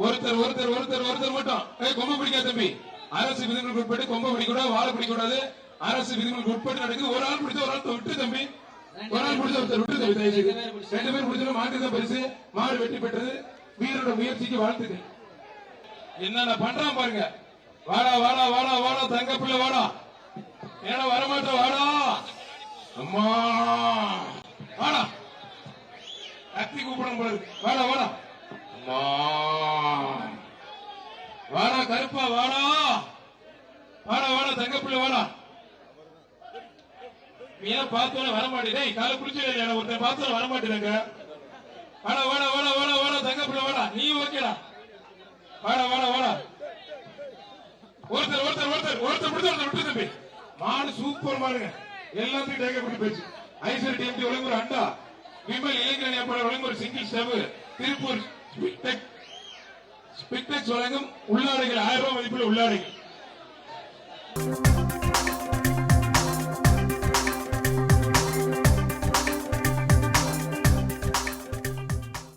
ஒருத்தர் ஒருத்தர் ஒருத்தர் ஒருத்தர் மட்டும் கொம்பு பிடிக்காத தம்பி. அரசு விதிகளுக்கு உட்பட்டு கொம்பு பிடிக்கூடாது, வாழை பிடிக்கூடாது. அரசு விதிகளுக்கு உட்பட்டு நடக்குது. ஒரு ஆள் பிடிச்ச ஒரு ஆள் விட்டு தம்பி, ஒரு ஆள் பிடிச்ச ஒருத்தர் விட்டு தம்பி. 2 பேர் பிடிச்சா மாட்டு தான் பரிசு. மாடு வெற்றி பெற்றது. வீரோட முயற்சிக்கு வாழ்த்துக்கள். என்னென்ன பண்றான் பாருங்க. வாடா வாடா வாடா வாடா தங்க பிள்ளை வாடா. ஏன்னா வரமாட்ட வாடா. அம்மா வாடா. கத்தி கூப்பிடணும் போல இருக்கு. வாடா வாடா. அம்மா வாடா கருப்பா வாடா. வாடா வாடா தங்க பிள்ளை வாடா. ஏன் பார்த்தோன்னு வரமாட்டேன். காலை குடிச்சு ஒருத்தர் பார்த்தோன்னு வரமாட்டேங்க. வாடா வாடா வாடா வாடா வாடா தங்க பிள்ளை வாடா. நீ ஓகேடா. வாடா வாடா வாடா. ஒருத்தர் ஒருத்தர் ஒருத்தர் ஒருத்தர் பிடிச்ச ஒருத்தர் விட்டு தம்பி. மாடு சூப்பர் மாடுங்க. எல்லாத்தையும் டேக்க பண்ணி போச்சு. ஐசர் டிஎம்டி வழங்கும் ஒரு அண்டா. விமல் இளைஞர் ஏற்பாடு வழங்கும் ஒரு சிங்கிள் ஸ்டவ். திருப்பூர் ஸ்பிக்டெக்ஸ் வழங்கும் உள்ளாடைகள் 1000 ரூபாய் மதிப்புள்ள உள்ளாடைகள்.